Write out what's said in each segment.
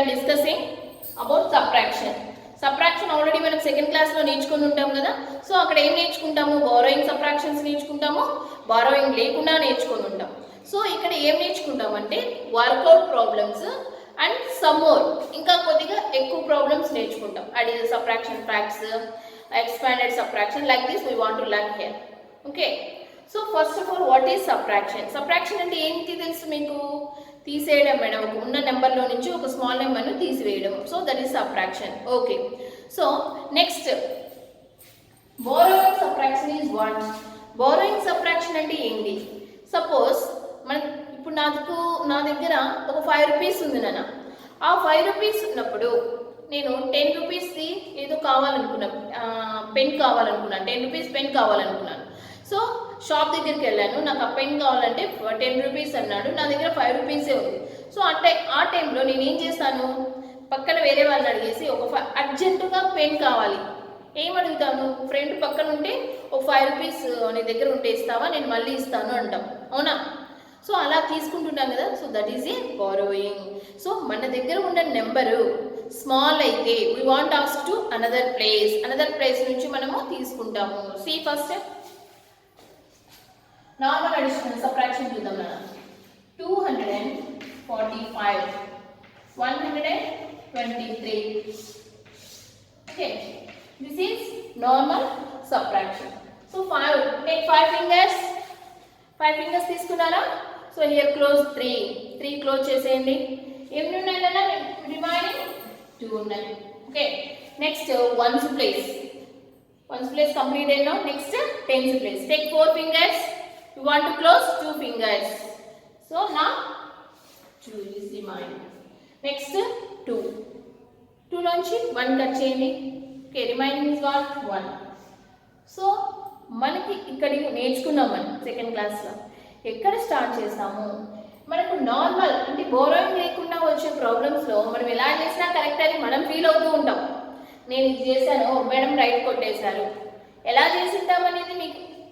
Are discussing about subtraction. Subtraction already మనం second క్లాస్లో నేర్చుకుని ఉంటాం కదా. సో అక్కడ ఏం నేర్చుకుంటాము, బారోయింగ్ సబ్ట్రాక్షన్స్ నేర్చుకుంటాము, బారోయింగ్ లేకుండా నేర్చుకుని ఉంటాం. సో ఇక్కడ ఏం నేర్చుకుంటామంటే work out problems and some more, ఇంకా కొద్దిగా ఎక్కువ ప్రాబ్లమ్స్ నేర్చుకుంటాం. Additional subtraction facts, expanded subtraction, like this we want to learn here. Okay, so first of all what is subtraction? Subtraction అంటే ఏంటి తెలుసు మీకు? తీసేయడం మేడం, ఒక ఉన్న నెంబర్లో నుంచి ఒక స్మాల్ నెంబర్ను తీసివేయడం. So that is subtraction. Okay, so next borrowing subtraction is what? Borrowing subtraction అంటే ఏంటి? సపోజ్ మన ఇప్పుడు నా దగ్గర ఒక 5 రూపీస్ ఉంది నాన్న. ఆ 5 రూపీస్ ఉన్నప్పుడు నేను 10 రూపీస్ది ఏదో కావాలనుకున్నాను, పెన్ కావాలనుకున్నాను, 10 రూపీస్ పెన్ కావాలనుకున్నాను. సో షాప్ దగ్గరికి వెళ్ళాను, నాకు ఆ పెన్ కావాలంటే 10 రూపీస్ అన్నాడు, నా దగ్గర 5 రూపీసే ఉంది. సో ఆ టైంలో నేను ఏం చేస్తాను, పక్కన వేరే వాళ్ళని అడిగేసి అర్జెంటుగా పెన్ కావాలి, ఏమడుగుతాను, ఫ్రెండ్ పక్కన ఉంటే ఒక 5 రూపీస్ నీ దగ్గర ఉంటే ఇస్తావా, నేను మళ్ళీ ఇస్తాను అంటాం, అవునా? సో అలా తీసుకుంటున్నాం కదా. So that is a borrowing. So మన దగ్గర ఉన్న నెంబరు స్మాల్ అయితే we want ask to another place నుంచి మనము తీసుకుంటాము. See first normal addition subtraction చూద్దాం నాన్న. 245, 123. Okay, this is normal subtraction. So 5, take 5 fingers. 5 fingers తీసుకున్నారా? సో హియర్ క్లోజ్ 3 క్లోజ్ చేసేయండి. ఎన్ని ఉన్నాయి కదా రిమైనింగ్? 2 ఉన్నాయి. Okay, next ones place complete అయినా. Next tens place. Take 4 fingers. You want to close 2 fingers. So now 2 is remaining. Next 2 లోంచి 1 cut చేయండి. Okay, remaining is what? 1. So మనకి ఇక్కడ నేర్చుకున్నాం మనం సెకండ్ క్లాస్లో. ఎక్కడ స్టార్ట్ చేస్తాము? మనకు నార్మల్ అంటే బోరోయింగ్ లేకుండా వచ్చే ప్రాబ్లమ్స్లో మనం ఎలా చేసినా కరెక్ట్ అని మనం ఫీల్ అవుతూ ఉంటాం. నేను ఇది చేశాను, మేడం రైట్ కొట్టేశారు. ఎలా చేసింటాం అనేది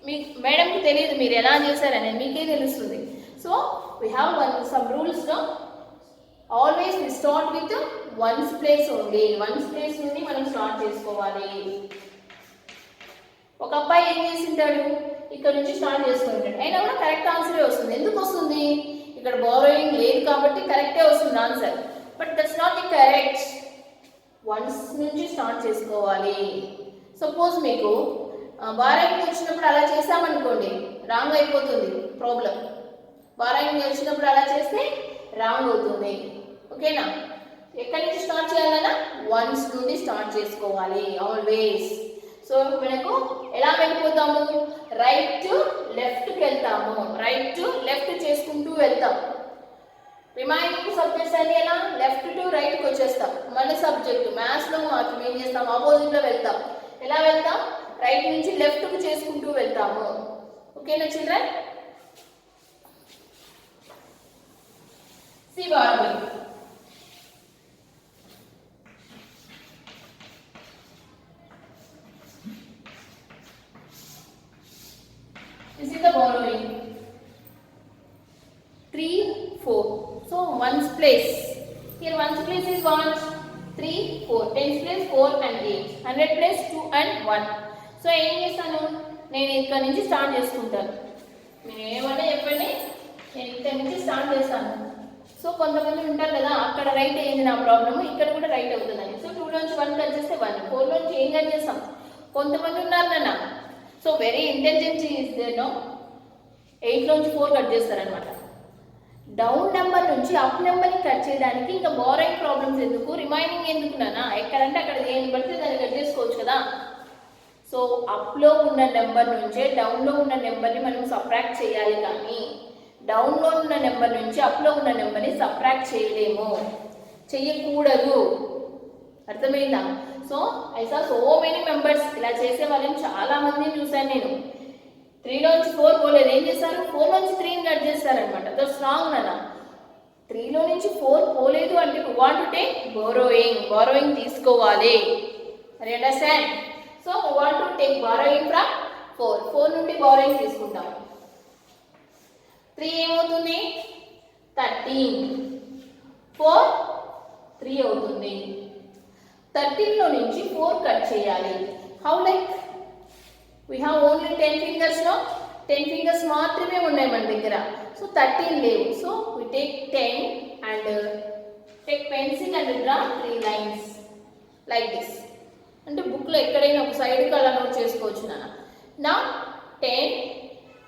మీకు మేడంకి తెలియదు, మీరు ఎలా చేశారనేది మీకే తెలుస్తుంది. So we have some rules. Always we start with ones place only. Ones place నుండి మనం స్టార్ట్ చేసుకోవాలి. ఒక అబ్బాయి ఏం చేసింటాడు, ఇక్కడ నుంచి స్టార్ట్ చేసుకుంటాడు, అయినా కూడా కరెక్ట్ ఆన్సరే వస్తుంది. ఎందుకు వస్తుంది? ఇక్కడ బారోయింగ్ లేదు కాబట్టి కరెక్టే వస్తుంది answer. But that's not the correct. Once నుంచి స్టార్ట్ చేసుకోవాలి. సపోజ్ మీకు బారోయింగ్ వచ్చినప్పుడు అలా చేసామనుకోండి, రాంగ్ అయిపోతుంది ప్రాబ్లం. బారోయింగ్ వచ్చినప్పుడు అలా చేస్తే రాంగ్ అవుతుంది. ఓకేనా? ఎక్కడి నుంచి స్టార్ట్ చేయాలన్నా వన్స్ నుండి స్టార్ట్ చేసుకోవాలి ఆల్వేస్. సో మనకు ఎలా వెళ్ళిపోతాము? రైట్ టు లెఫ్ట్కి వెళ్తాము, రైట్ టు లెఫ్ట్ చేసుకుంటూ వెళ్తాం. రిమైనింగ్ సబ్జెక్ట్స్ అన్ని ఎలా లెఫ్ట్ టు రైట్కి వచ్చేస్తాం. మన సబ్జెక్టు మ్యాథ్స్లో మాత్రం ఏం చేస్తాం? ఆపోజిట్లో వెళ్తాం. ఎలా వెళ్తాం? రైట్ నుంచి లెఫ్ట్కి చేసుకుంటూ వెళ్తాము. ఓకేనా children? See borrowing. This is the borrowing. 3, 4. So ones place. Here ones place is 1, 3, 4. Tens place 4 and 8. 100 place 2 and 1. So ఏం చేస్తాను? నేను ఇక్కడ నుంచి స్టార్ట్ చేసుకుంటాను. మీరు ఏమన్నా చెప్పండి, నేను ఇక్కడ నుంచి స్టార్ట్ చేస్తాను. సో కొంతమంది ఉంటారు కదా, అక్కడ రైట్ అయింది నా ప్రాబ్లమ్, ఇక్కడ కూడా రైట్ అవుతుందని. సో 2 నుంచి 1 కట్ చేస్తే 1, 4 నుంచి ఏం కట్ చేస్తాం? కొంతమంది ఉన్నారు నాన్న, so very intelligence is there no. 8 నుంచి 4 కట్ చేస్తారనమాట. డౌన్ నెంబర్ నుంచి అప్ నెంబర్ని కట్ చేయడానికి ఇంకా బారోయింగ్ ప్రాబ్లమ్స్ ఎందుకు, రిమైనింగ్ ఎందుకు నానా? ఎక్కడంటే అక్కడ ఏం పడితే దాన్ని కట్ చేసుకోవచ్చు కదా. సో అప్లో ఉన్న నెంబర్ నుంచే డౌన్లో ఉన్న నెంబర్ని మనం సబ్ట్రాక్ట్ చేయాలి, కానీ డౌన్లో ఉన్న నెంబర్ నుంచి అప్లో ఉన్న నెంబర్ని సబ్ట్రాక్ట్ చేయలేము, చెయ్యకూడదు. అర్థమైందా? So I saw so many members ఇలా చేసే వాళ్ళని చాలా మందిని చూశాను నేను. 3 నుంచి 4 పోలేదు, ఏం చేస్తారు? 4 నుంచి 3ని కట్ చేస్తారనమాట. దట్స్ రాంగ్ నాన్న. 3లో నుంచి 4 పోలేదు అంటే వాంట్ టు టేక్ బారోయింగ్ తీసుకోవాలి. అరే understand? So want to take borrowing from 4 నుండి బారోయింగ్ తీసుకుంటాం. 3 ఏమవుతుంది? 13. 4 3 అవుతుంది. 13లో నుంచి 4 కట్ చేయాలి. How like we have only 10 fingers no, 10 fingers మాత్రమే ఉన్నాయి మన దగ్గర. సో 13 లేవు. So we take 10 and take pencil and draw 3 lines like this. అంటే బుక్ లో ఎక్కడైనా ఒక సైడ్ కి అలా నోట్ చేసుకోవచ్చు నాన్న. Now 10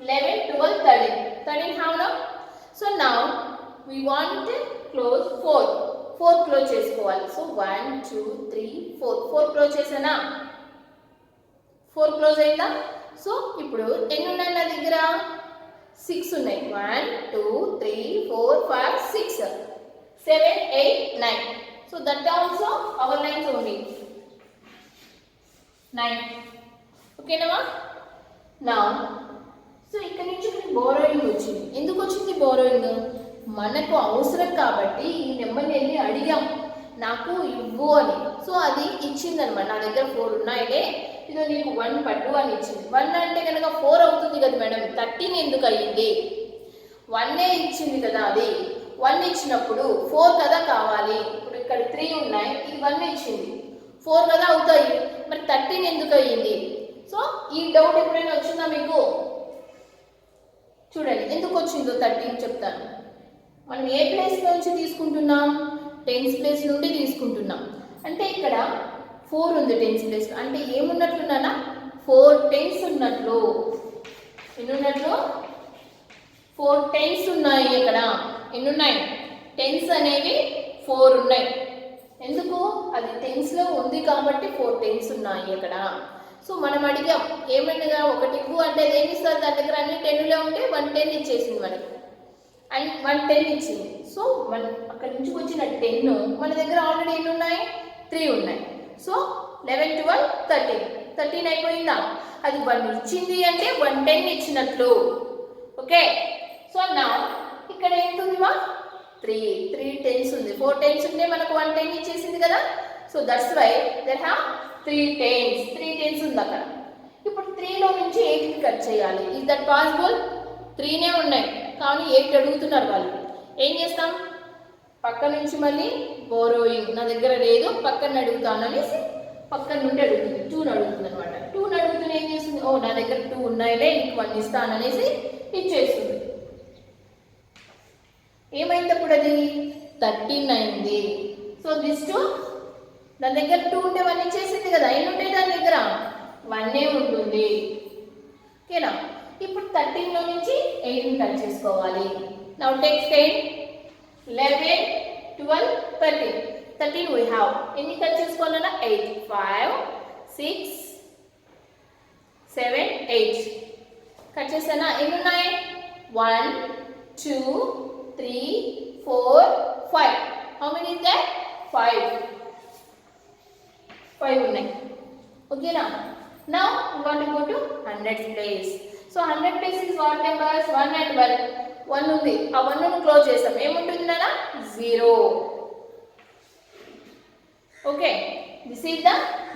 11 12 13 how now? So now we want to close 4 close చేసుకోవాలి. సో 1 2 3 4 క్లోజ్ చేసానా? 4 క్లోజ్ అయిందా? సో ఇప్పుడు ఎన్ని ఉన్నాయి నా దగ్గర? 6 ఉన్నాయి. 1 2 3 4 5 6 7 8 9. So that also our lines only 9. ఓకేనా? నా సో ఇక్కడ నుంచి ఇక్కడ బోరోయింగ్ వచ్చింది. ఎందుకు వచ్చింది బోరోయింగ్? మనకు అవసరం కాబట్టి ఈ నెంబర్ని వెళ్ళి అడిగాం, నాకు ఇవ్వు అని. సో అది ఇచ్చింది అనమాట. నా దగ్గర 4 ఉన్నాయిలే, ఇదో నీకు 1 పట్టు అని ఇచ్చింది. 1 అంటే కనుక 4 అవుతుంది కదా మేడం, 13 ఎందుకు అయ్యింది? 1 ఇచ్చింది కదా, అది 1 ఇచ్చినప్పుడు 4 కదా కావాలి. ఇప్పుడు ఇక్కడ 3 ఉన్నాయి, ఇది 1 ఇచ్చింది, 4 కదా అవుతాయి, మరి 13 ఎందుకు అయ్యింది? సో ఈ డౌట్ ఎప్పుడైనా వచ్చిందా మీకు? చూడండి ఎందుకు వచ్చిందో 13 చెప్తాను. మనం ఏ ప్లేస్ నుంచి తీసుకుంటున్నాం? 10th ప్లేస్ నుండి తీసుకుంటున్నాం. అంటే ఇక్కడ 4 ఉంది 10th ప్లేస్. అంటే ఏమున్నట్లున్నా 4 10s ఉన్నట్లు. ఎన్ని ఉన్నట్లు? 4 10s ఉన్నాయి. ఇక్కడ ఎన్ని ఉన్నాయి? 10s అనేవి 4 ఉన్నాయి. ఎందుకు? అది 10s లో ఉంది కాబట్టి 4 10s ఉన్నాయి ఇక్కడ. సో మనం అడిగాం ఏమనగా 1 ఇవ్వు అంటే ఏమి ఇస్తారు? దాని దగ్గర అన్ని 10లో ఉంటే 1 10 ఇచ్చేసింది మనకి, అండ్ 1 10 ఇచ్చింది. సో మన అక్కడ నుంచి వచ్చిన 10 మన దగ్గర ఆల్రెడీ ఎన్ని ఉన్నాయి? 3 ఉన్నాయి. సో 11 12 13 అయిపోయిందా? అది 1 ఇచ్చింది అంటే 1 10 ఇచ్చినట్లు. ఓకే, సో నా ఇక్కడ ఏంటుంది మా? 3 10s ఉంది. 4 10s ఉంటే మనకు 1 10 ఇచ్చేసింది కదా. So that's why that have 3 10s ఉంది అక్కడ. ఇప్పుడు 3లో నుంచి 8కి కట్ చేయాలి. Is that possible? 3నే ఉన్నాయి కానీ 8 అడుగుతున్నారు వాళ్ళు. ఏం చేస్తాం? పక్క నుంచి మళ్ళీ బోరోయింగ్, నా దగ్గర లేదు పక్కన అడుగుతాను అనేసి పక్కన నుండి అడుగుతుంది. 2ని అడుగుతుంది అనమాట. 2ని అడుగుతున్న ఏం చేస్తుంది? ఓ నా దగ్గర 2 ఉన్నాయిలే, నీకు 1 ఇస్తాను అనేసి ఇచ్చేస్తుంది. ఏమైంది అప్పుడు? అది 13 అయింది. సో దిస్ 2 దాని దగ్గర 2 ఉంటే 1 ఇచ్చేసింది కదా. ఎన్ని ఉంటాయి దాని దగ్గర? 1 ఉంటుంది. ఓకేనా? ఇప్పుడు 13లో నుంచి 8ని కట్ చేసుకోవాలి. Now take 10 11 12 13 we have. ఎన్ని కట్ చేసుకోవాలన్నా? 8 5 6 7 8 కట్ చేసానా? ఎన్ని ఉన్నాయి? 1 2 3 4 5. how many is there? 5 ఉన్నాయి. ఓకేనా? now we want to go to 100th place. So 100th place is what numbers? 1 and 1. 1 ఉంది, ఆ 1ను క్లోజ్ చేసాం. ఏముంటుంది నాన్న? 0. Okay, this is the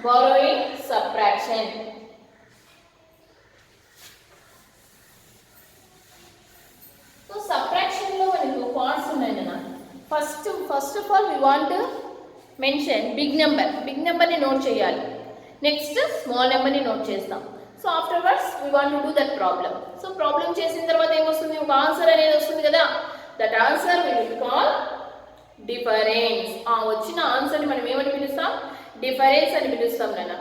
borrowing subtraction. So subtraction లో మనకు పార్ట్స్ ఉన్నాయి నాన్న. First of all we want to mention big నెంబర్ని నోట్ చేయాలి. నెక్స్ట్ స్మాల్ నెంబర్ని నోట్ చేస్తాం. So afterwards we want to do that problem. So problem చేసిన తర్వాత ఏమొస్తుంది? ఒక ఆన్సర్ అనేది వస్తుంది కదా. That answer we will call difference. ఆ వచ్చిన ఆన్సర్ని మనం ఏమని పిలుస్తాం? డిఫరెన్స్ అని పిలుస్తాం నాన్న.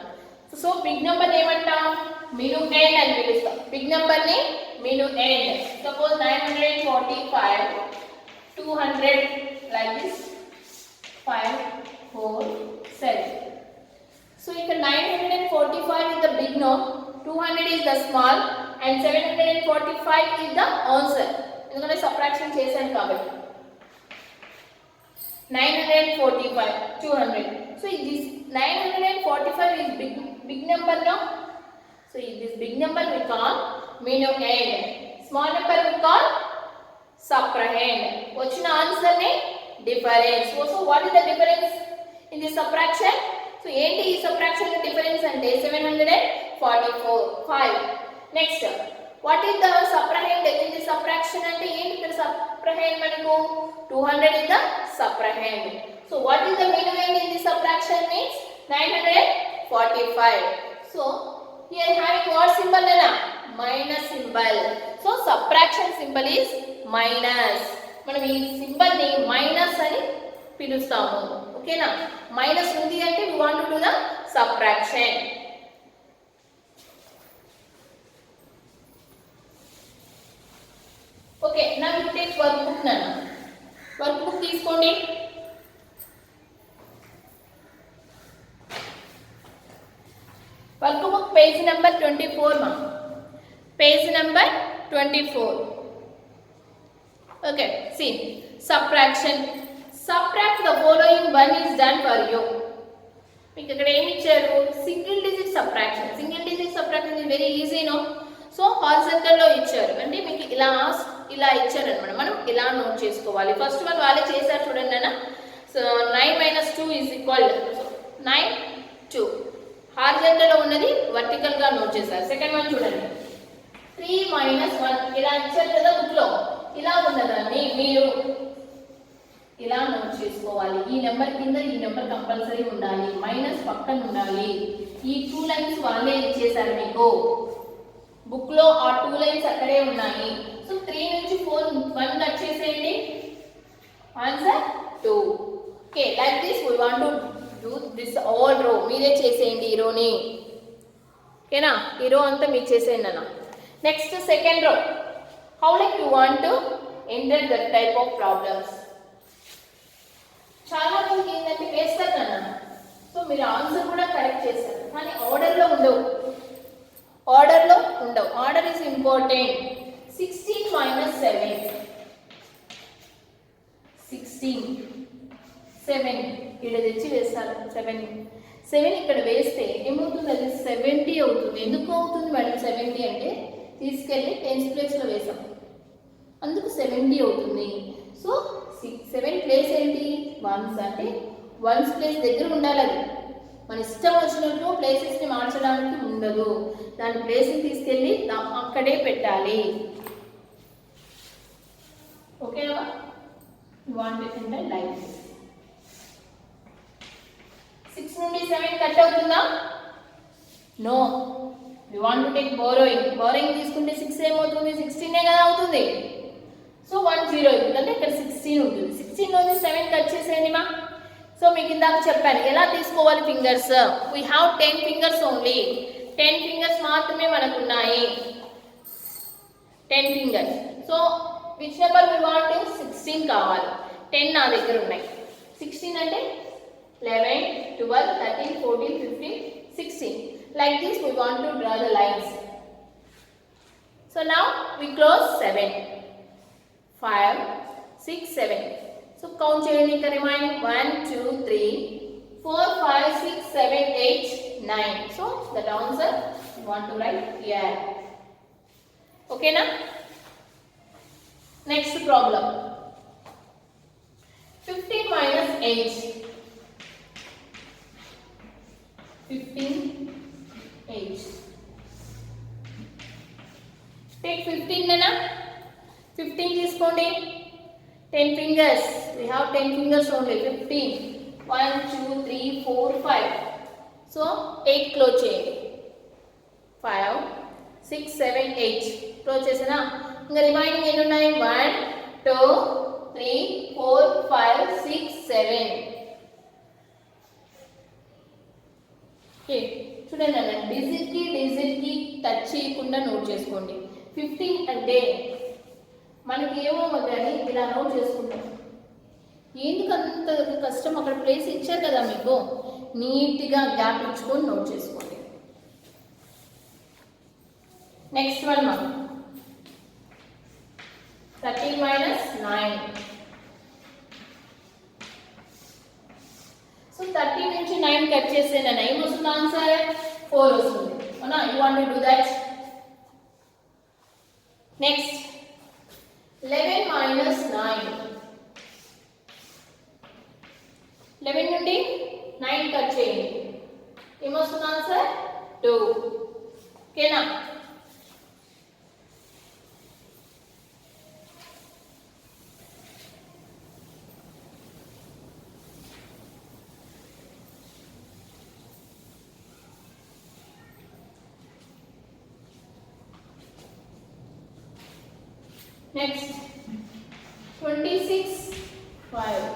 సో బిగ్ నెంబర్ ఏమంటాం? మిను ఎండ్ అని పిలుస్తాం. బిగ్ నెంబర్ని మిను end. Suppose 945 200 like this 5 4 7. So ఇక్కడ 945 is the big number, 200 is the small, and 745 is the answer. ఎందుకంటే సబ్ట్రాక్షన్ చేశాను కాబట్టి 945 200. So this 945 is big number now. So this big number we call minimum end. Small number we call subtrahend. వచ్చిన answer ని difference. So what is the difference in this subtraction? So ఏంటి ఈ subtraction లో difference అంటే 745. Next what is the subtrahend in this subtraction అంటే ఏంటి? ఇక్కడ subtrahend మనకు 200 is the subtrahend. So what is the midpoint in this subtraction means 945. So here having what symbol nana? Minus symbol. So subtraction symbol is minus. మనం ఈ symbol ని minus అని పిలుస్తాము. ఓకేనా? మైనస్ ఉంది అంటే we want to do the subtraction. Okay, now you take workbook nana. Workbook తీసుకోండి. Workbook page number 24 ma. Page number 24. Okay, see, subtraction. Subtract the following one is done for you. మీకు ఇక్కడ ఏమి ఇచ్చారు? Single digit subtraction. Single digit subtraction is very easy no. So horizontal లో ఇచ్చారు అంటే మీకు ఇలా ఇచ్చారు అన్నమాట. మనం ఇలా నోట్ చేసుకోవాలి. ఫస్ట్ వన్ వాళ్ళే చేశారు చూడండి అన్న. So 9 - 2 is equal to 9 2. Horizontal లో ఉన్నది వర్టికల్ గా నోట్ చేశారు. సెకండ్ వన్ చూడండి. 3 - 1 ఇలా ఇచ్చారు కదా బుక్ లో. ఇలా ఉన్నదాన్ని మీరు ఇలా నోట్ చేసుకోవాలి. ఈ నెంబర్ కింద ఈ నెంబర్ కంపల్సరీ ఉండాలి. మైనస్ పక్కన ఉండాలి. ఈ 2 లైన్స్ వాళ్ళే ఇచ్చేసారు మీకు. బుక్ లో ఆ 2 లైన్స్ అక్కడే ఉన్నాయి. సో 3 నుంచి 4 1 కట్ చేసేయండి. Answer 2. Okay, like this we want to do this all row. మీరే చేసేయండి ఈ రోని. ఓకేనా? ఈ రో అంతా మీరు చేసేయండి అన్న. Next second row. How like you want to enter that type of problems. చాలా మందికి ఏంటంటే వేస్తారు అన్న. సో మీరు ఆన్సర్ కూడా కరెక్ట్ చేస్తారు కానీ ఆర్డర్లో ఉండవు. Order is important. 16 - 7. 16 7 ఇక్కడ తెచ్చి వేస్తారు. 7 ఇక్కడ వేస్తే ఏమవుతుంది? అది 70 అవుతుంది. ఎందుకు అవుతుంది మేడం 70 అంటే తీసుకెళ్ళి 10th ప్లేస్లో వేసాం, అందుకు 70 అవుతుంది. సో 7 ప్లేస్ ఏంటి? 1s అంటే 1s ప్లేస్ దగ్గర ఉండాలి. అది మన ఇష్టం వచ్చినట్టు ప్లేసెస్ని మార్చడానికి ఉండదు. దాని ప్లేస్ని తీసుకెళ్ళి అక్కడే పెట్టాలి. ఓకేనా? Want it in life. 6 నుండి 7 కట్ అవుతుందా? No. We want to take borrowing తీసుకుంటే 6 ఏమవుతుంది? 16 కదా అవుతుంది. సో 1 0 ఎందుకంటే ఇక్కడ 16 ఉంటుంది. 16 నుంచి 7 కట్ చేసేయండి మా. సో మీకు ఇందాక చెప్పాను ఎలా తీసుకోవాలి fingers. We have 10 fingers only. 10 fingers మాత్రమే మనకు ఉన్నాయి. 10 fingers. So which number we want? 16 కావాలి. 10 నా దగ్గర ఉన్నాయి. 16 అంటే 11 12 13 14 15 16. Like this we want to draw the lines. So now we close 7 5 6 7. So count cheyandi inka remaining 1 2 3 4 5 6 7 8 9. So that answer we want to write here. Okay na? Next problem. 15 minus 8. 15 8. Take 15 nana. 15 తీసుకోండి. 10 fingers. We have 10 fingers only. 15. 1 2 3 4 5. So 8 close చేయండి. 5 6 7 8 close చేసానా? ఇంకా remaining ఎన్ని ఉన్నాయి? 1 2 3 4 5 6 7. Okay చూడండి అన్న, digit కి touch చేయకుండా note చేసుకోండి. 15 అంటే మనకి ఏమో కానీ ఇలా నోట్ చేసుకుంటాం. ఎందుకు అంత కష్టం? అక్కడ ప్లేస్ ఇచ్చారు కదా మీకు, నీట్గా గ్యాప్ ఇచ్చుకొని నోట్ చేసుకోండి. నెక్స్ట్ వన్ మా 13 minus 9. సో 13 నుంచి 9 కట్ చేస్తే నా 9 వస్తుంది, ఆన్సర్ 4 వస్తుంది. అవునా? You want to do that. Next 11 minus 9. 11 నుండి 9 కట్ చేయండి, ఏమొస్తుంది ఆన్సర్ 2. ఓకేనా? నెక్స్ట్ 26 5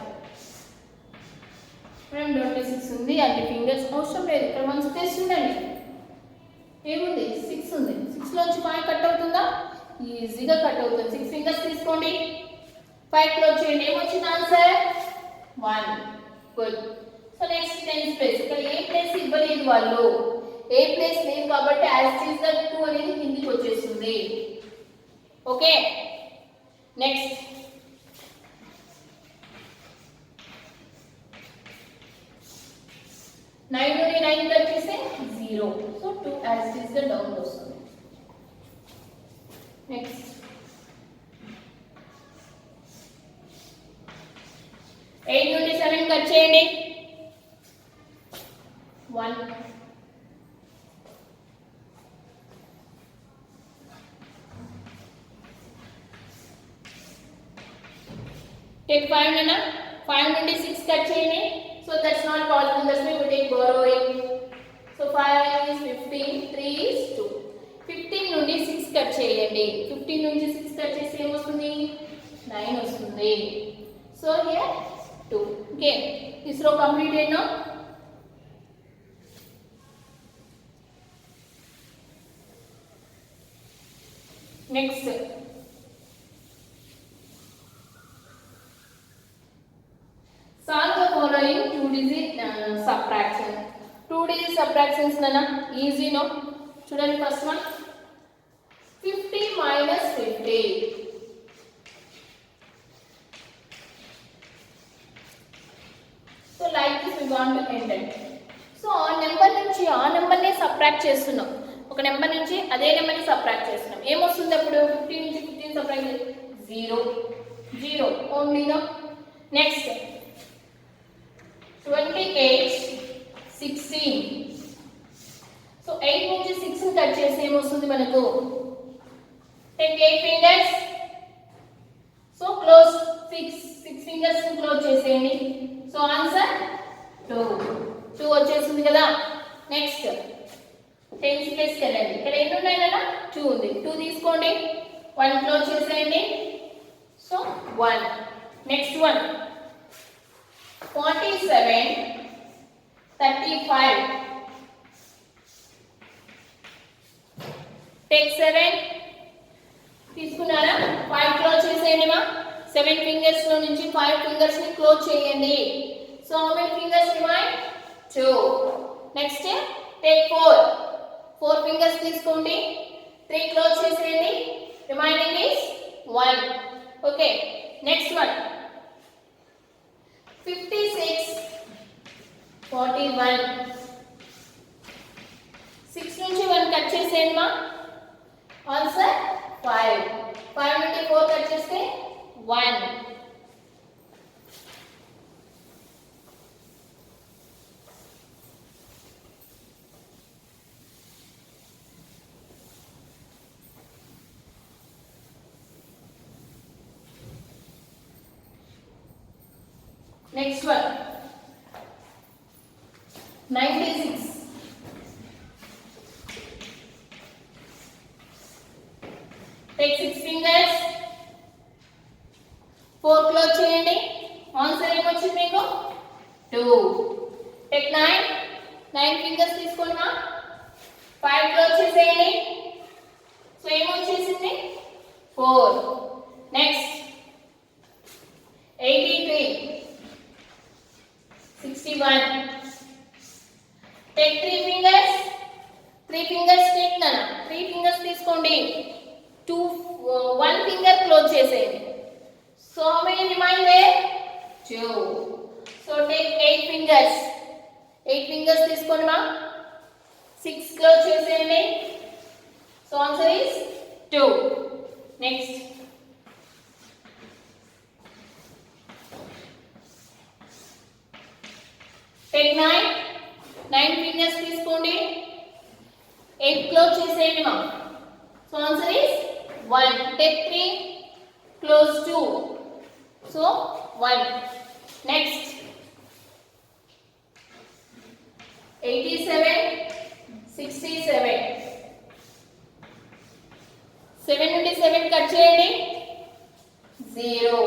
మనం 26 ఉంది అన్ని ఫింగర్స్ అవసరం లేదు ఇక్కడ వన్స్ ప్లేస్ చూడండి ఏముంది 6 ఉంది 6 లోంచి 5 కట్ అవుతుందా ఈజీగా కట్ అవుతుంది 6 ఫింగర్స్ తీసుకోండి 5 క్లోజ్ చేయండి ఏమొచ్చింది answer 1 good so next 10 place ఇక్కడ ఏ ప్లేస్ ఇవ్వలేదు వాళ్ళు ఏ ప్లేస్ లేదు కాబట్టి యాజ్ ఇట్ ఈస్ ద 2 అనేది కిందికి వచ్చేస్తుంది ఓకే నెక్స్ట్ 9 నుండి 9 కట్ చేస్తే 0 సో 2 యాజ్ ఇట్ ఈస్ గా డౌన్ వస్తుంది నెక్స్ట్ 8 నుండి 7 కట్ చేయండి 1 take 5 nana 5 నుండి 6 కట్ చేయండి so that's not possible that's why we take borrowing so 5 is 15 3 is 2 15 నుండి 6 కట్ చేయండి 15 నుండి 6 కట్ చేస్తే ఏం వస్తుంది 9 వస్తుంది so here 2 okay this row completed now next solve the following two digit subtraction two digit subtractions nana easy no student first one 50 minus 50 so like this we want to end it so ఆ number నుంచి ఆ number ని subtract చేస్తున్నాం ఒక number నుంచి అదే number ని subtract చేస్తున్నాం ఏమొస్తుంది అప్పుడు 50 నుంచి 15 subtract 0 0 only no next 28 16 so 8 నుంచి 6 ని కట్ చేస్తే ఏమొస్తుంది మనకు take 8 fingers so close 6 fingers ని క్లోజ్ చేసేయండి so answer 2 వచ్చేస్తుంది కదా నెక్స్ట్ 10 ప్లేస్ కి వెళ్ళండి ఇక్కడ ఎన్ని ఉన్నాయి కదా 2 ఉంది 2 తీసుకోండి 1 క్లోజ్ చేసేయండి సో 1 నెక్స్ట్ వన్ 47 35 take 7 తీసుకున్నారా 5 క్లోజ్ చేసేయండి మా 7 ఫింగర్స్ లో నుంచి 5 ఫింగర్స్ ని క్లోజ్ చేయండి so how many fingers remain 2 next take 4 fingers తీసుకోండి 3 క్లోజ్ చేసేయండి remaining is 1 okay next one 56 41 6 నుంచి 1 కట్ చేసేయండి మా ఆన్సర్ 5 నుండి 4 కట్ చేస్తే 1 next one 96 take 6 fingers 4 close చేయండి ఆన్సర్ ఏమొచ్చింది మీకు 2 take 9 ఫింగర్స్ తీసుకోండి మా 5 క్లోజ్ చేసేయండి so ఏమొచ్చేసింది 4 next 83 61 take 3 fingers take nana 3 fingers తీసుకోండి 1 finger క్లోజ్ చేసేయండి so how many remain there 2 so take 8 fingers తీసుకోండి మా 6 క్లోజ్ చేసేయండి so answer is 2 next take 9 fingers తీసుకోండి 8 క్లోజ్ చేసేయండి మా so answer is 1 take 3 close 2 so 1 next 87 67 7 నుండి 7 cut చేయండి 0.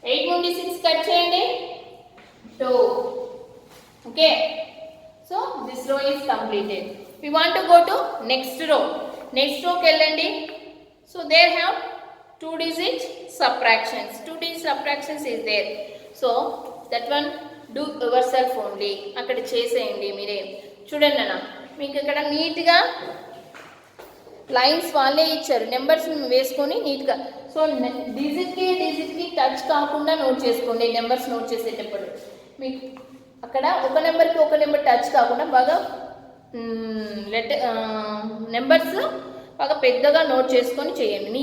8 నుండి 6 కట్ చేయండి 2. ఓకే, సో దిస్ రో is completed. We want to go to next row. Next row కి వెళ్ళండి. So there have 2 digit subtractions. 2 digit subtractions is there. So that one do yourself only. అక్కడ చేసేయండి మీరే. చూడండి అన్న, మీకు ఇక్కడ నీట్గా లైన్స్ వాళ్ళే ఇచ్చారు, నెంబర్స్ వేసుకొని నీట్గా. సో డిజిట్కి టచ్ కాకుండా నోట్ చేసుకోండి నెంబర్స్ నోట్ చేసేటప్పుడు. మీకు అక్కడ ఒక నెంబర్కి ఒక నెంబర్ టచ్ కాకుండా బాగా నెంబర్స్ బాగా పెద్దగా నోట్ చేసుకొని చేయండి.